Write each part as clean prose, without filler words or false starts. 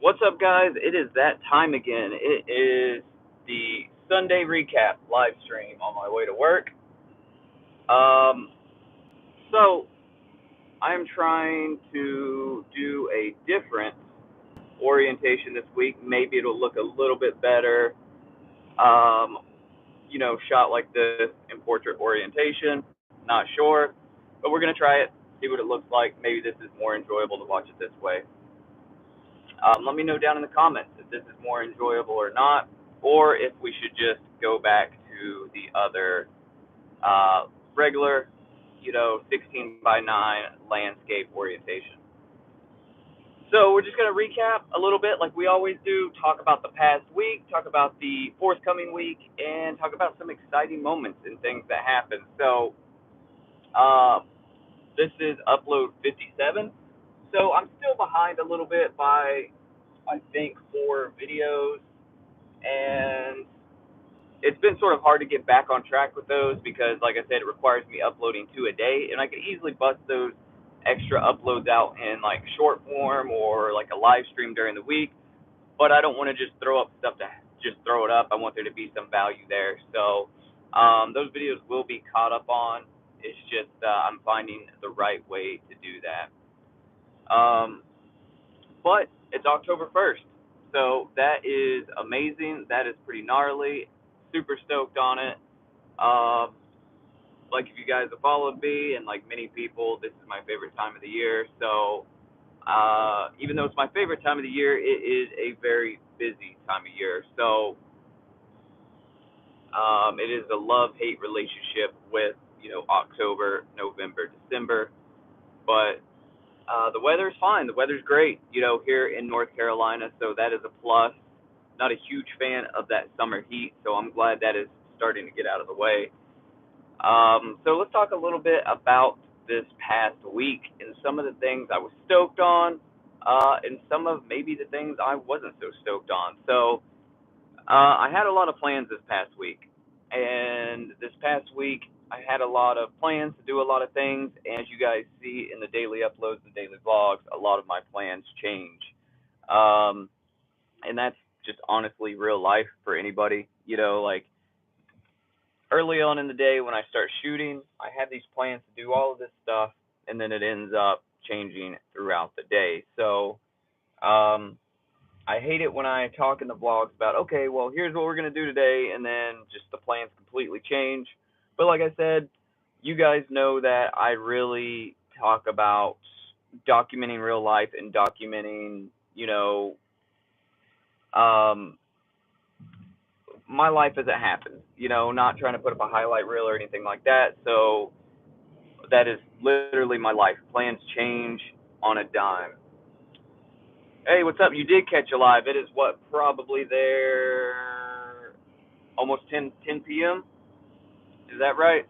What's up, guys? It is that time again. It is the Sunday recap live stream on my way to work. Um, so I'm trying to do a different orientation this week. Maybe it'll look a little bit better, um, shot like this in portrait orientation. Not sure, but we're gonna try it, see what it looks like. Maybe this is more enjoyable to watch it this way. Let me know down in the comments if this is more enjoyable or not, or if we should just go back to the other regular, 16 by 9 landscape orientation. So we're just going to recap a little bit like we always do, talk about the past week, talk about the forthcoming week, and talk about some exciting moments and things that happened. So uh, this is upload 57. So I'm still behind a little bit by, I think, 4 videos, and it's been sort of hard to get back on track with those because, like I said, it requires me uploading 2 a day, and I could easily bust those extra uploads out in like short form or like a live stream during the week, but I don't want to just throw up stuff to just throw it up. I want there to be some value there. So those videos will be caught up on. It's just I'm finding the right way to do that. But it's October 1st, so that is amazing. That is pretty gnarly. Super stoked on it. Um, like if you guys have followed me, and like many people, this is my favorite time of the year. So even though it's my favorite time of the year, it is a very busy time of year. So it is a love-hate relationship with October, November, December, but the weather is fine. The weather's great, here in North Carolina, so that is a plus. Not a huge fan of that summer heat, so I'm glad that is starting to get out of the way. So let's talk a little bit about this past week and some of the things I was stoked on, and some of maybe the things I wasn't so stoked on. So I had a lot of plans this past week, and this past week I had a lot of plans to do a lot of things. And as you guys see in the daily uploads, the daily vlogs, a lot of my plans change, um, and that's just honestly real life for anybody. Like early on in the day when I start shooting, I have these plans to do all of this stuff, and then it ends up changing throughout the day. So um, I hate it when I talk in the vlogs about, okay, well, here's what we're going to do today, and then just the plans completely change. But like I said, you guys know that I really talk about documenting real life and documenting, um, my life as it happens, not trying to put up a highlight reel or anything like that. So that is literally my life. Plans change on a dime. Hey, what's up? You did catch a live. It is what, probably there almost 10 p.m. Is that right?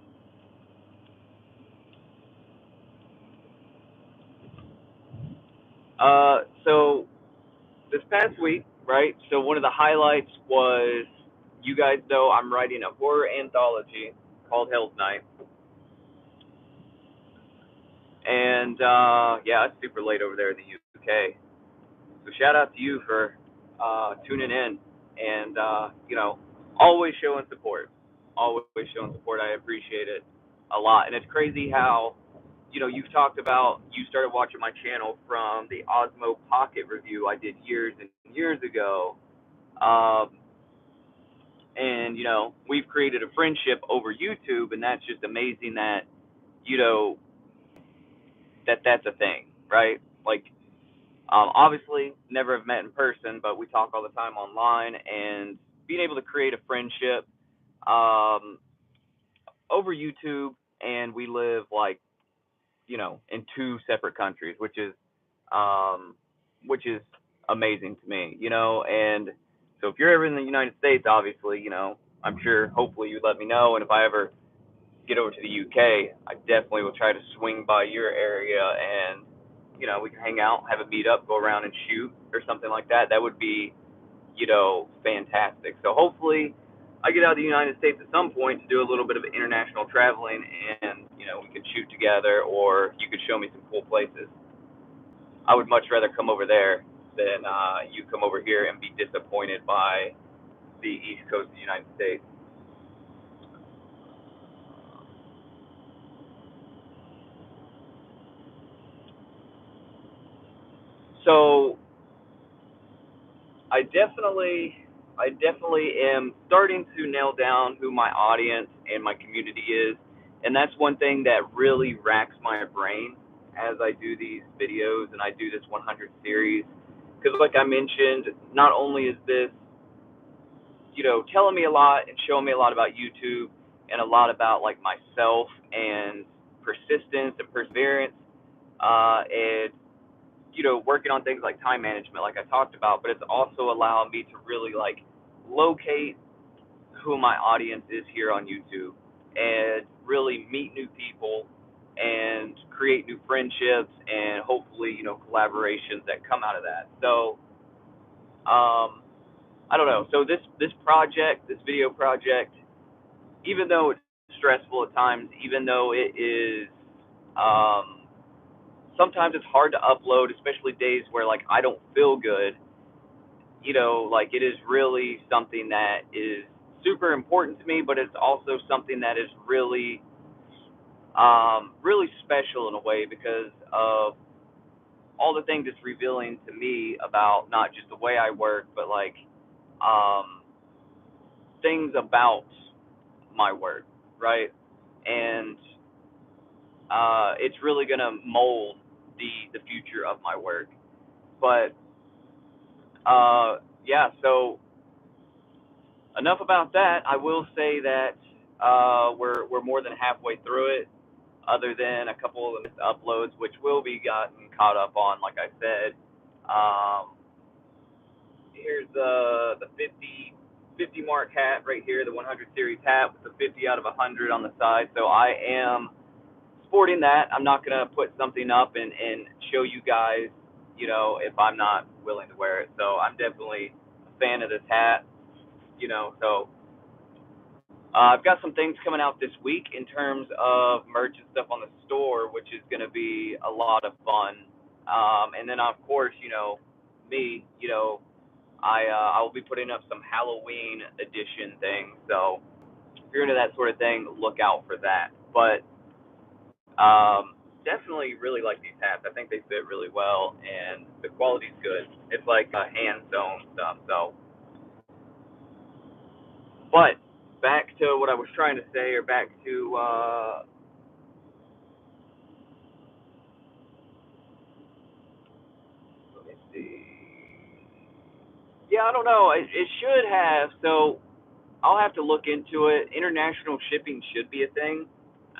So this past week, right? So one of the highlights was, you guys know I'm writing a horror anthology called Hell's Night, and yeah, it's super late over there in the UK. So shout out to you for tuning in and always showing support. Always showing support. I appreciate it a lot. And it's crazy how you've talked about, you started watching my channel from the Osmo Pocket review I did years and years ago. Um, and we've created a friendship over YouTube, and that's just amazing that you know that's a thing, right? Like, obviously, never have met in person, but we talk all the time online, and being able to create a friendship um, over YouTube, and we live like in 2 separate countries, um, which is amazing to me, And so if you're ever in the United States, obviously, I'm sure, hopefully, you let me know, and if I ever get over to the UK, I definitely will try to swing by your area, and we can hang out, have a meetup, go around and shoot or something like that. That would be, fantastic. So hopefully I get out of the United States at some point to do a little bit of international traveling, and we could shoot together, or you could show me some cool places. I would much rather come over there. than you come over here and be disappointed by the East Coast of the United States. So I definitely, I definitely am starting to nail down who my audience and my community is, and that's one thing that really racks my brain as I do these videos and I do this 100 series. Because, like I mentioned, not only is this, telling me a lot and showing me a lot about YouTube and a lot about like myself and persistence and perseverance, and working on things like time management, like I talked about, but it's also allowing me to really like locate who my audience is here on YouTube and really meet new people and create new friendships and hopefully, collaborations that come out of that. So, I don't know. So this project, this video project, even though it's stressful at times, even though it is, um, sometimes it's hard to upload, especially days where like I don't feel good. Like it is really something that is super important to me, but it's also something that is really, really special in a way because of all the things it's revealing to me about not just the way I work, but like, um, things about my work, right? And it's really gonna mold the future of my work. But yeah, so enough about that. I will say that we're more than halfway through it, other than a couple of uploads, which will be gotten caught up on. Like I said, um, here's the 50 mark hat right here, the 100 series hat with the 50 out of 100 on the side. So I am sporting that. I'm not gonna put something up and show you guys, if I'm not willing to wear it. So I'm definitely a fan of this hat. So I've got some things coming out this week in terms of merch and stuff on the store, which is going to be a lot of fun. And then, of course, me, I will be putting up some Halloween edition things. So if you're into that sort of thing, look out for that. But definitely really like these hats. I think they fit really well, and the quality's good. It's like hand sewn stuff. So, but back to what I was trying to say, or back to let me see. Yeah, I don't know. It should have. So I'll have to look into it. International shipping should be a thing.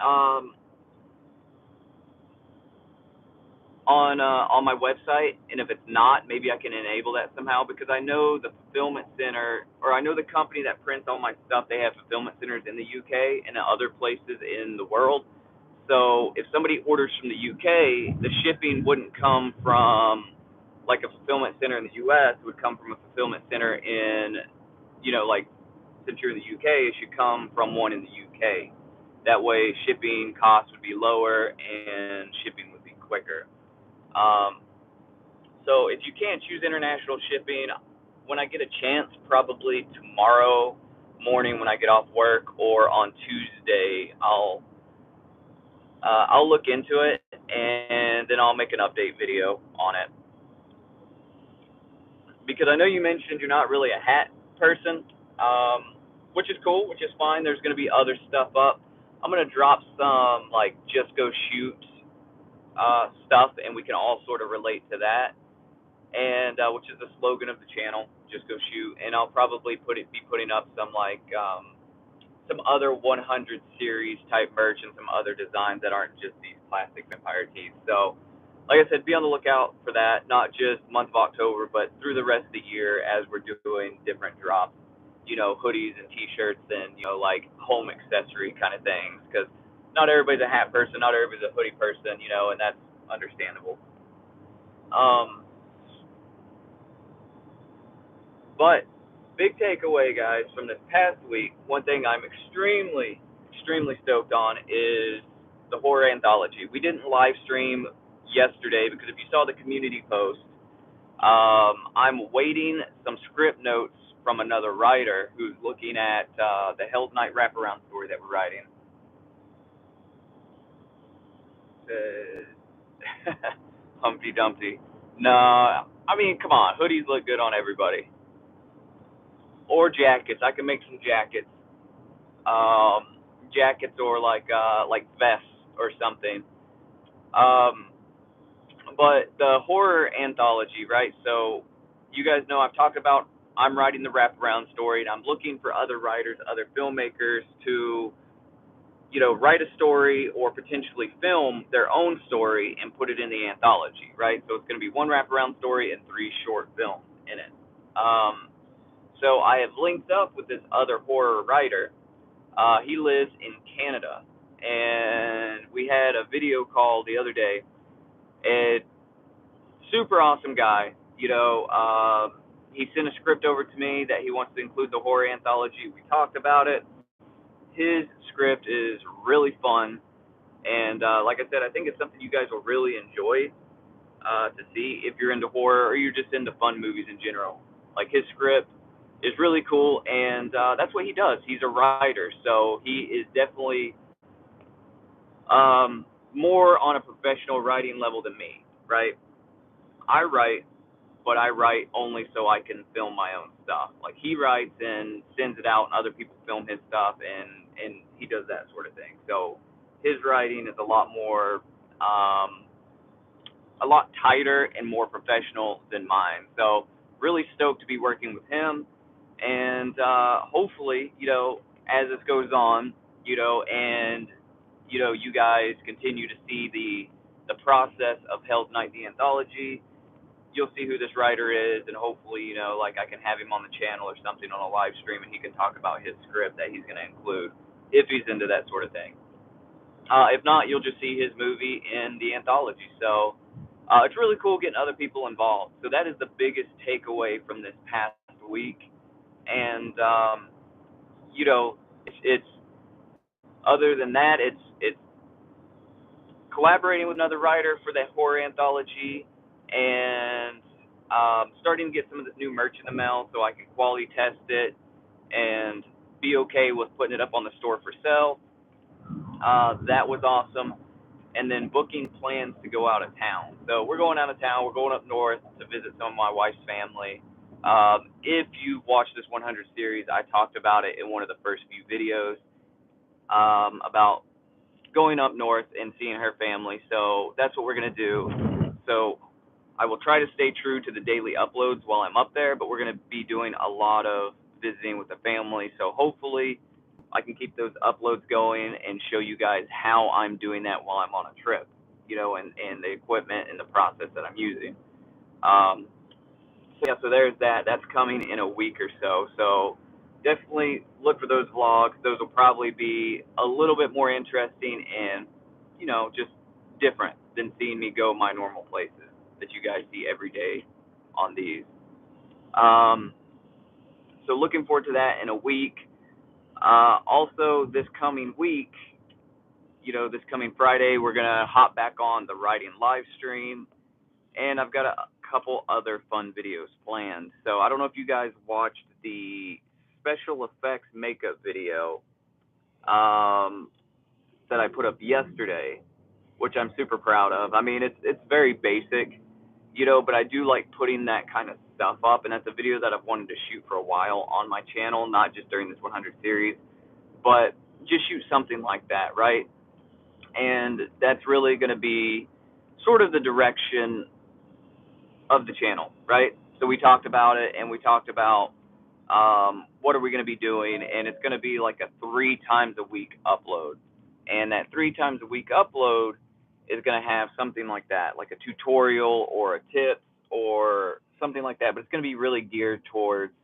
Um, on my website, and if it's not, maybe I can enable that somehow because I know the fulfillment center, or I know the company that prints all my stuff. They have fulfillment centers in the UK and in other places in the world. So if somebody orders from the UK, the shipping wouldn't come from like a fulfillment center in the US. It would come from a fulfillment center in, like since you're in the UK, it should come from one in the UK. That way, shipping costs would be lower and shipping would be quicker. Um, so if you can't choose international shipping, when I get a chance, probably tomorrow morning when I get off work or on Tuesday, I'll look into it and then I'll make an update video on it. Because I know you mentioned you're not really a hat person, which is cool, which is fine. There's going to be other stuff up. I'm going to drop some like just go shoot stuff, and we can all sort of relate to that. And which is the slogan of the channel, just go shoot. And I'll probably be putting up some like some other 100 series type merch and some other designs that aren't just these plastic vampire teeth. So, like I said, be on the lookout for that. Not just month of October, but through the rest of the year as we're doing different drops. Hoodies and T-shirts and like home accessory kind of things. Because not everybody's a hat person, not everybody's a hoodie person, and that's understandable. Um, But big takeaway, guys, from this past week, one thing I'm extremely, extremely stoked on is the horror anthology. We didn't live stream yesterday because if you saw the community post, I'm waiting some script notes from another writer who's looking at the Hell's Night wraparound story that we're writing. Humpty Dumpty. No, I mean, come on, hoodies look good on everybody. Or jackets. I can make some jackets. Jackets or like vests or something. Um, but the horror anthology, right? So you guys know I've talked about I'm writing the wraparound story, and I'm looking for other writers, other filmmakers to write a story or potentially film their own story and put it in the anthology, right? So it's going to be one wraparound story and 3 short films in it. So I have linked up with this other horror writer. He lives in Canada, and we had a video call the other day. And super awesome guy. He sent a script over to me that he wants to include the horror anthology. We talked about it. His script is really fun, and like I said, I think it's something you guys will really enjoy to see if you're into horror or you're just into fun movies in general. Like his script is really cool, and that's what he does. He's a writer, so he is definitely more on a professional writing level than me, right? I write, but I write only so I can film my own stuff. Like he writes and sends it out, and other people film his stuff, and he does that sort of thing. So his writing is a lot tighter and more professional than mine. So really stoked to be working with him, and hopefully, as this goes on, and you guys continue to see the process of Hell's Night the anthology. You'll see who this writer is, and hopefully, like I can have him on the channel or something on a live stream, and he can talk about his script that he's going to include if he's into that sort of thing. If not, you'll just see his movie in the anthology. So it's really cool getting other people involved. So that is the biggest takeaway from this past week, and it's other than that, it's collaborating with another writer for that horror anthology, and starting to get some of this new merch in the mail so I can quality test it and be okay with putting it up on the store for sale. That was awesome. And then booking plans to go out of town. So we're going out of town. We're going up north to visit some of my wife's family. If you watched this 100 series, I talked about it in one of the first few videos about going up north and seeing her family. So that's what we're going to do. So I will try to stay true to the daily uploads while I'm up there, but we're going to be doing a lot of visiting with the family. So hopefully I can keep those uploads going and show you guys how I'm doing that while I'm on a trip, and the equipment and the process that I'm using. Um, so yeah, so there's that. That's coming in a week or so. So definitely look for those vlogs. Those will probably be a little bit more interesting and, just different than seeing me go my normal places that you guys see every day on these. Um, so looking forward to that in a week. Also, this coming week, this coming Friday, we're gonna hop back on the writing live stream, and I've got a couple other fun videos planned. So I don't know if you guys watched the special effects makeup video that I put up yesterday, which I'm super proud of. I mean, it's very basic, but I do like putting that kind of stuff up, and that's a video that I've wanted to shoot for a while on my channel, not just during this 100 series, but just shoot something like that, right? And that's really going to be sort of the direction of the channel, right? So we talked about it, and we talked about what are we going to be doing, and it's going to be like a 3 times a week upload, and that 3 times a week upload is going to have something like that, like a tutorial or a tip or something like that, but it's going to be really geared towards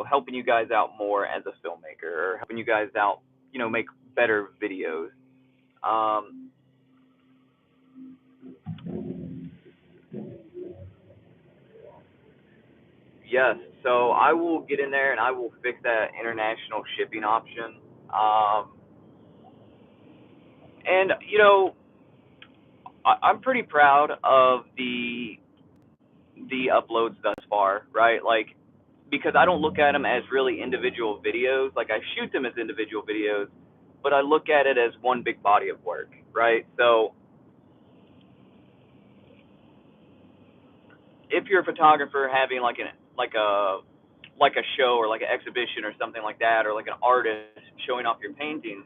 helping you guys out more as a filmmaker, or helping you guys out, make better videos. Um, yes, so I will get in there and I will fix that international shipping option. And I'm pretty proud of the the uploads thus far, right? Like, because I don't look at them as really individual videos. Like, I shoot them as individual videos, but I look at it as one big body of work, right? So if you're a photographer having like a show or like an exhibition or something like that, or like an artist showing off your paintings,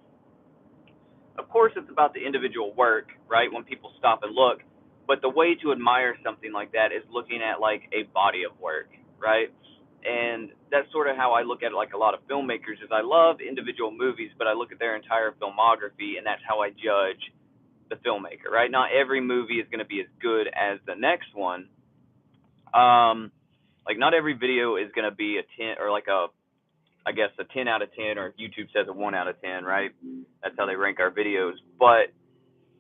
of course it's about the individual work, right? When people stop and look, but the way to admire something like that is looking at like a body of work, right? And that's sort of how I look at it. Like a lot of filmmakers is I love individual movies, but I look at their entire filmography, and that's how I judge the filmmaker, right? Not every movie is going to be as good as the next one. Like not every video is going to be a 10 or like a, I guess a 10 out of 10, or YouTube says a 1 out of 10, right? That's how they rank our videos. But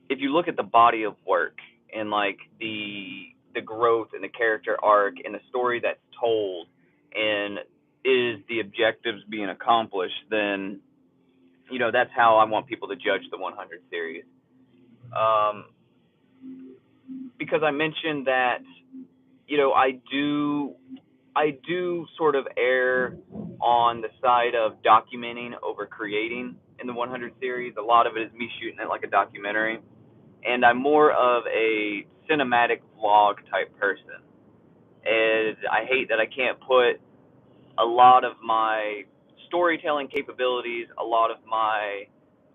if you look at the body of work and like the growth and the character arc and the story that's told, and is the objectives being accomplished, then that's how I want people to judge the 100 series. Um, because I mentioned that I do sort of err on the side of documenting over creating in the 100 series. A lot of it is me shooting it like a documentary, and I'm more of a cinematic vlog type person. And I hate that I can't put a lot of my storytelling capabilities, a lot of my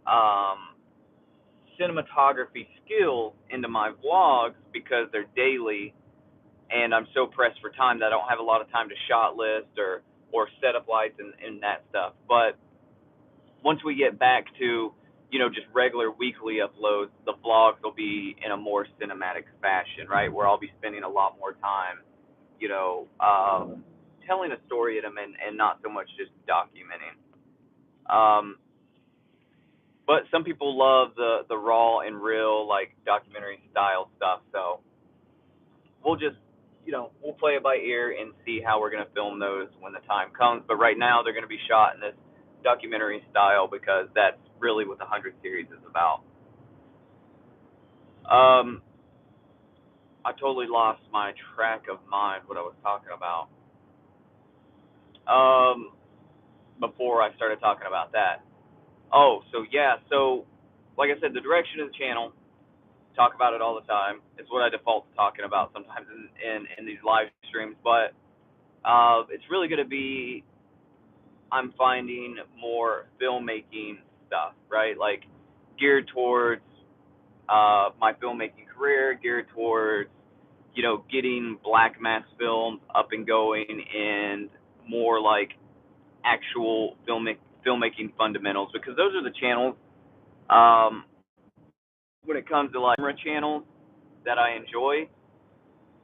um, cinematography skills into my vlogs because they're daily, and I'm so pressed for time that I don't have a lot of time to shot list or set up lights and that stuff. But once we get back to just regular weekly uploads, the vlogs will be in a more cinematic fashion, right? Where I'll be spending a lot more time, telling a story in them, and not so much just documenting. Um, but some people love the raw and real like documentary style stuff, so we'll just we'll play it by ear and see how we're going to film those when the time comes. But right now they're going to be shot in this documentary style because that's really what the 100 series is about. um I totally lost my track of mind what I was talking about um before I started talking about that. Oh, so yeah, so like I said, the direction of the channel, talk about it all the time. It's what I default to talking about sometimes in these live streams. But it's really going to be, I'm finding more filmmaking stuff, right? Like geared towards my filmmaking career, geared towards, getting black mass films up and going, and more like actual filmmaking fundamentals, because those are the channels, um, when it comes to like camera channels, that I enjoy,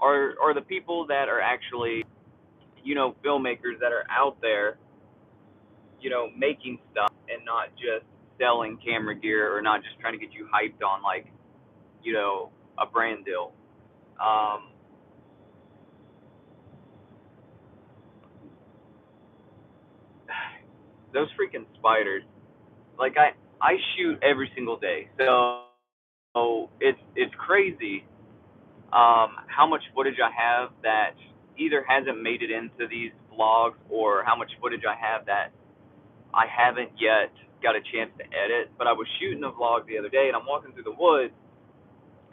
are the people that are actually, filmmakers that are out there, making stuff and not just selling camera gear, or not just trying to get you hyped on like, a brand deal. Um, those freaking spiders, like I shoot every single day, so it's crazy how much footage I have that either hasn't made it into these vlogs, or how much footage I have that I haven't yet got a chance to edit. But I was shooting a vlog the other day, and I'm walking through the woods,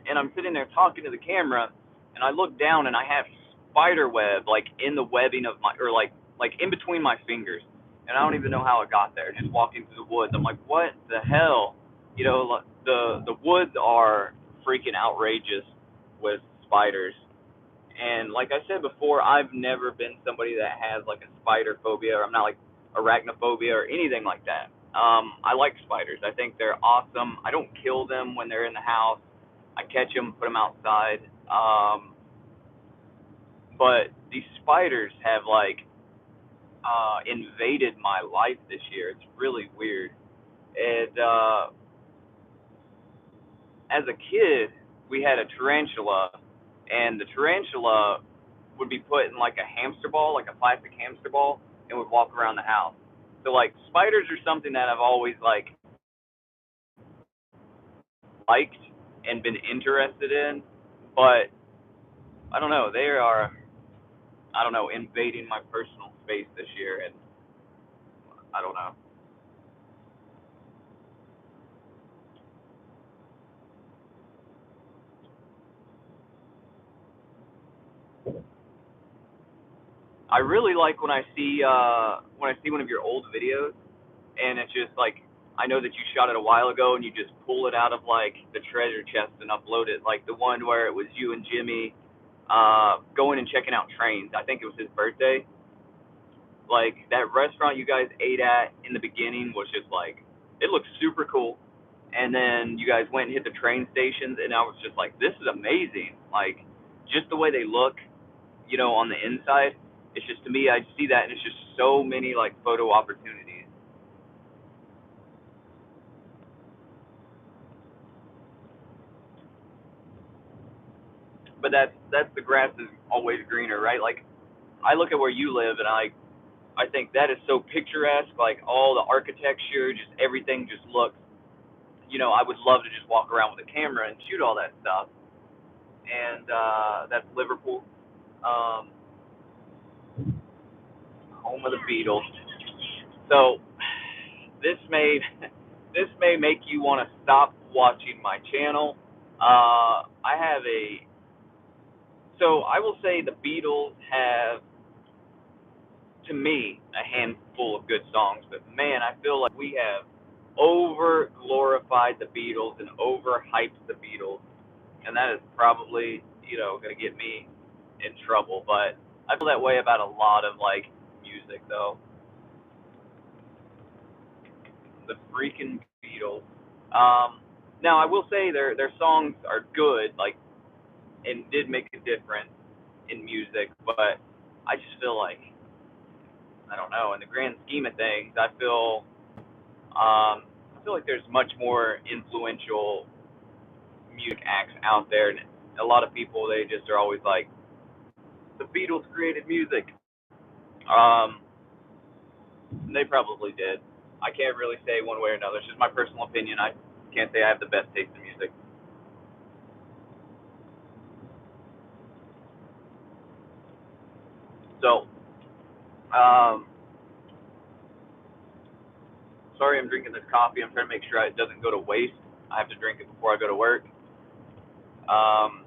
and I'm sitting there talking to the camera, and I look down, and I have spider web like in the webbing of my, or like in between my fingers, and I don't even know how it got there. Just walking through the woods, I'm like, what the hell? The woods are freaking outrageous with spiders. And like I said before, I've never been somebody that has like a spider phobia, or I'm not like arachnophobia or anything like that. I like spiders. I think they're awesome. I don't kill them when they're in the house. I catch them, put them outside. But these spiders have like invaded my life this year. It's really weird. And as a kid, we had a tarantula, and the tarantula would be put in like a hamster ball, like a plastic hamster ball, and would walk around the house. So like spiders are something that I've always like liked and been interested in, but I don't know, they are. I don't know, invading my personal space this year, and I don't know. I really like when I see one of your old videos, and it's just like I know that you shot it a while ago, and you just pull it out of like the treasure chest and upload it. Like the one where it was you and Jimmy going and checking out trains. I think it was his birthday. Like that restaurant you guys ate at in the beginning was just like it looked super cool. And then you guys went and hit the train stations, and I was just like, this is amazing. Like just the way they look, on the inside. It's just to me, I see that, and it's just so many like photo opportunities. But that's the grass is always greener, right? Like I look at where you live, and I think that is so picturesque. Like all the architecture, just everything just looks. I would love to just walk around with a camera and shoot all that stuff. And that's Liverpool, um, home of the Beatles. So this may this may make you want to stop watching my channel. I have a so I will say the Beatles have to me a handful of good songs, but man, I feel like we have over glorified the Beatles and overhyped the Beatles, and that is probably going to get me in trouble. But I feel that way about a lot of like music though. The freaking Beatles. Um, Now I will say their songs are good, like and did make a difference in music, but I just feel like I don't know in the grand scheme of things, I feel like there's much more influential music acts out there, and a lot of people they just are always like the Beatles created music. Um, they probably did. I can't really say one way or another. It's just my personal opinion. I can't say I have the best taste in music. So, um, sorry, I'm drinking this coffee. I'm trying to make sure it doesn't go to waste. I have to drink it before I go to work. Um,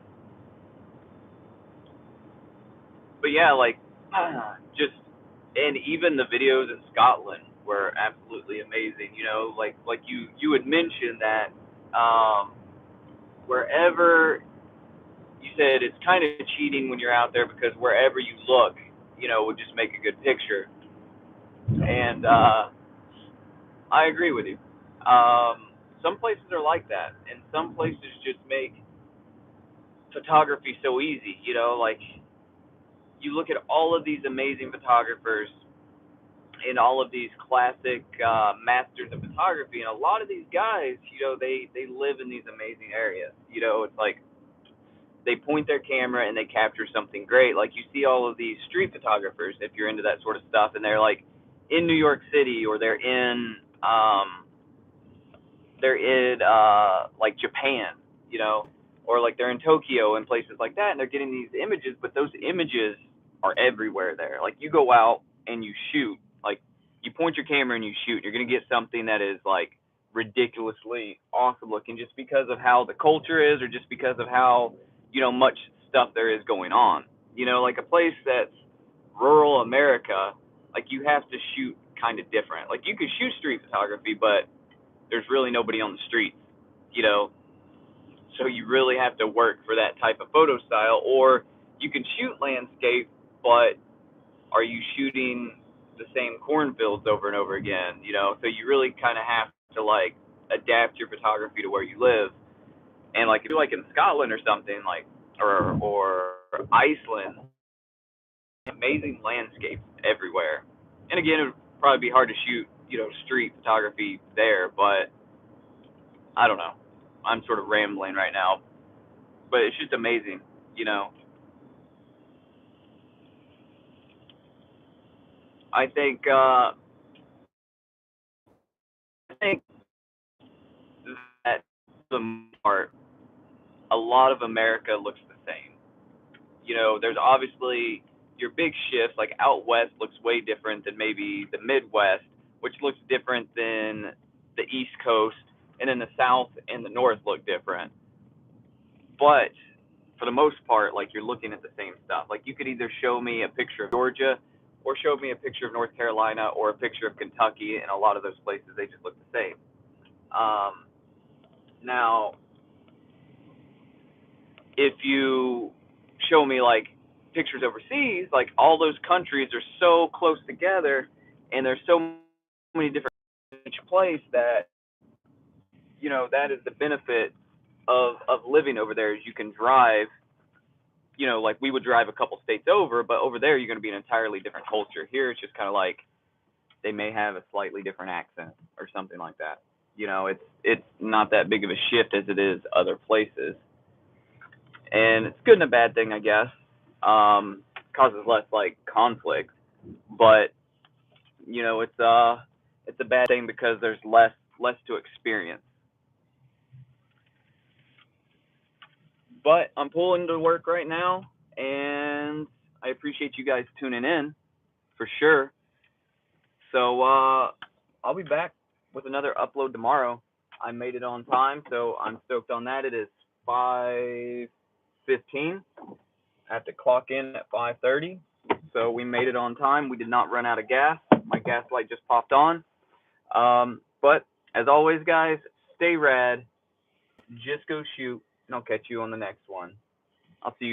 but yeah, like just and even the videos in Scotland were absolutely amazing. Like you had mentioned that wherever you said it's kind of cheating when you're out there because wherever you look, would just make a good picture. And I agree with you. Some places are like that, and some places just make photography so easy. Like you look at all of these amazing photographers and all of these classic masters of photography, and a lot of these guys, they live in these amazing areas. It's like they point their camera and they capture something great. Like you see all of these street photographers, if you're into that sort of stuff, and they're like in New York City or they're in like Japan, you know, or like they're in Tokyo and places like that, and they're getting these images, but those images are everywhere there. Like you go out and you shoot, like you point your camera and you shoot, you're gonna get something that is like ridiculously awesome looking just because of how the culture is or just because of how, much stuff there is going on. Like a place that's rural America, like you have to shoot kind of different. Like you can shoot street photography, but there's really nobody on the streets, you know. So you really have to work for that type of photo style, or you can shoot landscape, but are you shooting the same cornfields over and over again? So you really kind of have to like adapt your photography to where you live. And like if you're like in Scotland or something like, or Iceland, amazing landscapes everywhere. And again, it would probably be hard to shoot, street photography there, but I don't know. I'm sort of rambling right now, but it's just amazing, you know. I think I think that for the most part, a lot of America looks the same. There's obviously your big shifts, like out west looks way different than maybe the Midwest, which looks different than the East Coast, and then the South and the North look different. But for the most part, like you're looking at the same stuff. Like you could either show me a picture of Georgia, or show me a picture of North Carolina, or a picture of Kentucky, and a lot of those places they just look the same. Now, if you show me like pictures overseas, like all those countries are so close together, and there's so many different each place that that is the benefit of living over there is you can drive. Like we would drive a couple states over, but over there you're going to be an entirely different culture. Here it's just kind of like they may have a slightly different accent or something like that. It's not that big of a shift as it is other places, and it's good and a bad thing, I guess. Causes less like conflict, but it's a bad thing because there's less to experience. But I'm pulling to work right now, and I appreciate you guys tuning in for sure. So I'll be back with another upload tomorrow. I made it on time, so I'm stoked on that. It is 5:15. I have to clock in at 5:30. So we made it on time. We did not run out of gas. My gas light just popped on. But as always, guys, stay rad. Just go shoot, and I'll catch you on the next one. I'll see you